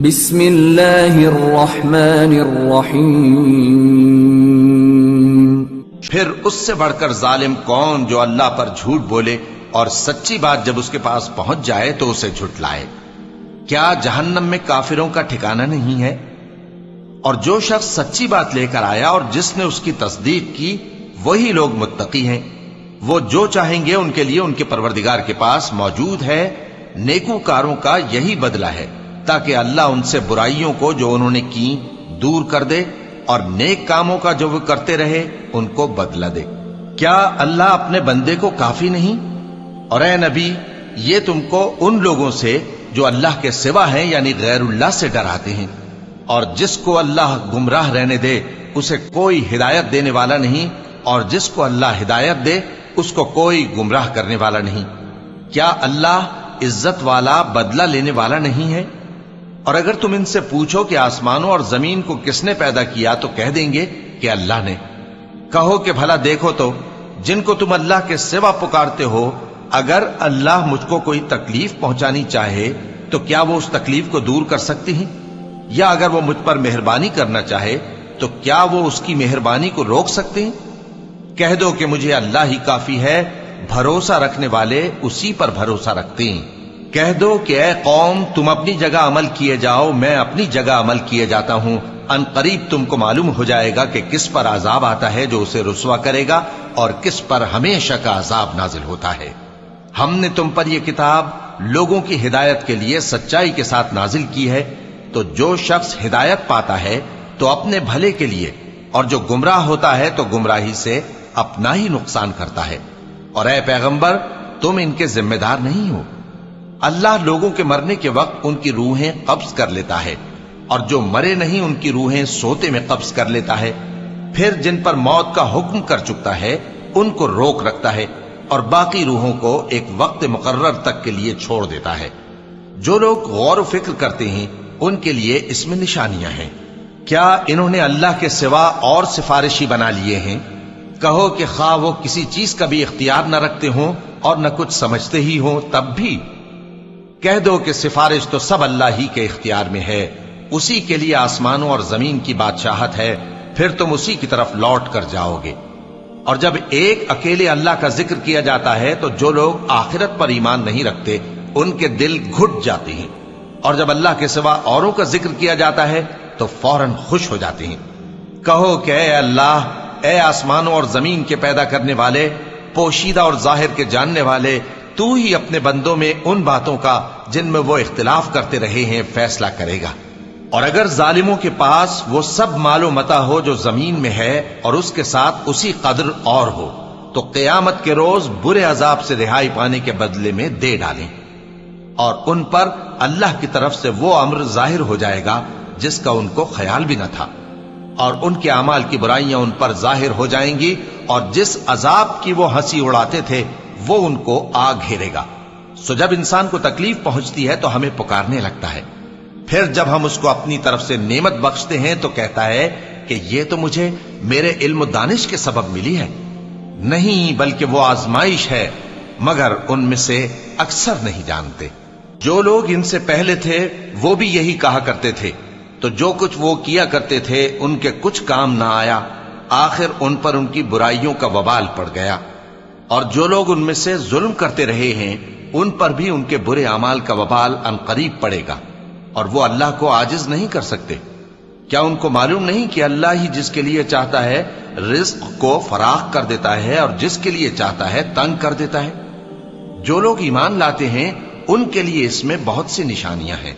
بسم اللہ الرحمن الرحیم۔ پھر اس سے بڑھ کر ظالم کون جو اللہ پر جھوٹ بولے اور سچی بات جب اس کے پاس پہنچ جائے تو اسے جھٹلائے۔ کیا جہنم میں کافروں کا ٹھکانہ نہیں ہے؟ اور جو شخص سچی بات لے کر آیا اور جس نے اس کی تصدیق کی وہی لوگ متقی ہیں۔ وہ جو چاہیں گے ان کے لیے ان کے پروردگار کے پاس موجود ہے۔ نیکوکاروں کا یہی بدلہ ہے تاکہ اللہ ان سے برائیوں کو جو انہوں نے کی دور کر دے اور نیک کاموں کا جو وہ کرتے رہے ان کو بدلہ دے۔ کیا اللہ اپنے بندے کو کافی نہیں؟ اور اے نبی یہ تم کو ان لوگوں سے جو اللہ کے سوا ہیں یعنی غیر اللہ سے ڈراتے ہیں، اور جس کو اللہ گمراہ رہنے دے اسے کوئی ہدایت دینے والا نہیں، اور جس کو اللہ ہدایت دے اس کو کوئی گمراہ کرنے والا نہیں۔ کیا اللہ عزت والا بدلہ لینے والا نہیں ہے؟ اور اگر تم ان سے پوچھو کہ آسمانوں اور زمین کو کس نے پیدا کیا تو کہہ دیں گے کہ اللہ نے۔ کہو کہ بھلا دیکھو تو جن کو تم اللہ کے سوا پکارتے ہو، اگر اللہ مجھ کو کوئی تکلیف پہنچانی چاہے تو کیا وہ اس تکلیف کو دور کر سکتی ہیں؟ یا اگر وہ مجھ پر مہربانی کرنا چاہے تو کیا وہ اس کی مہربانی کو روک سکتے ہیں؟ کہہ دو کہ مجھے اللہ ہی کافی ہے، بھروسہ رکھنے والے اسی پر بھروسہ رکھتے ہیں۔ کہہ دو کہ اے قوم تم اپنی جگہ عمل کیے جاؤ، میں اپنی جگہ عمل کیے جاتا ہوں۔ ان قریب تم کو معلوم ہو جائے گا کہ کس پر عذاب آتا ہے جو اسے رسوا کرے گا اور کس پر ہمیشہ کا عذاب نازل ہوتا ہے۔ ہم نے تم پر یہ کتاب لوگوں کی ہدایت کے لیے سچائی کے ساتھ نازل کی ہے، تو جو شخص ہدایت پاتا ہے تو اپنے بھلے کے لیے، اور جو گمراہ ہوتا ہے تو گمراہی سے اپنا ہی نقصان کرتا ہے۔ اور اے پیغمبر تم ان کے ذمہ دار نہیں ہو۔ اللہ لوگوں کے مرنے کے وقت ان کی روحیں قبض کر لیتا ہے، اور جو مرے نہیں ان کی روحیں سوتے میں قبض کر لیتا ہے۔ پھر جن پر موت کا حکم کر چکتا ہے ان کو روک رکھتا ہے، اور باقی روحوں کو ایک وقت مقرر تک کے لیے چھوڑ دیتا ہے۔ جو لوگ غور و فکر کرتے ہیں ان کے لیے اس میں نشانیاں ہیں۔ کیا انہوں نے اللہ کے سوا اور سفارشی بنا لیے ہیں؟ کہو کہ خواہ وہ کسی چیز کا بھی اختیار نہ رکھتے ہوں اور نہ کچھ سمجھتے ہی ہوں تب بھی کہہ دو کہ سفارش تو سب اللہ ہی کے اختیار میں ہے، اسی کے لیے آسمانوں اور زمین کی بادشاہت ہے، پھر تم اسی کی طرف لوٹ کر جاؤ گے۔ اور جب ایک اکیلے اللہ کا ذکر کیا جاتا ہے تو جو لوگ آخرت پر ایمان نہیں رکھتے ان کے دل گھٹ جاتے ہیں، اور جب اللہ کے سوا اوروں کا ذکر کیا جاتا ہے تو فوراً خوش ہو جاتے ہیں۔ کہو کہ اے اللہ، اے آسمانوں اور زمین کے پیدا کرنے والے، پوشیدہ اور ظاہر کے جاننے والے، تو ہی اپنے بندوں میں ان باتوں کا جن میں وہ اختلاف کرتے رہے ہیں فیصلہ کرے گا۔ اور اگر ظالموں کے پاس وہ سب مال و متاع ہو جو زمین میں ہے اور اس کے ساتھ اسی قدر اور ہو تو قیامت کے روز برے عذاب سے رہائی پانے کے بدلے میں دے ڈالیں، اور ان پر اللہ کی طرف سے وہ امر ظاہر ہو جائے گا جس کا ان کو خیال بھی نہ تھا، اور ان کے اعمال کی برائیاں ان پر ظاہر ہو جائیں گی، اور جس عذاب کی وہ ہنسی اڑاتے تھے وہ ان کو آ گھیرے گا۔ سو جب انسان کو تکلیف پہنچتی ہے تو ہمیں پکارنے لگتا ہے، پھر جب ہم اس کو اپنی طرف سے نعمت بخشتے ہیں تو کہتا ہے کہ یہ تو مجھے میرے علم و دانش کے سبب ملی ہے۔ نہیں، بلکہ وہ آزمائش ہے، مگر ان میں سے اکثر نہیں جانتے۔ جو لوگ ان سے پہلے تھے وہ بھی یہی کہا کرتے تھے، تو جو کچھ وہ کیا کرتے تھے ان کے کچھ کام نہ آیا، آخر ان پر ان کی برائیوں کا وبال پڑ گیا۔ اور جو لوگ ان میں سے ظلم کرتے رہے ہیں ان پر بھی ان کے برے اعمال کا وبال ان قریب پڑے گا، اور وہ اللہ کو عاجز نہیں کر سکتے۔ کیا ان کو معلوم نہیں کہ اللہ ہی جس کے لیے چاہتا ہے رزق کو فراخ کر دیتا ہے اور جس کے لیے چاہتا ہے تنگ کر دیتا ہے؟ جو لوگ ایمان لاتے ہیں ان کے لیے اس میں بہت سی نشانیاں ہیں۔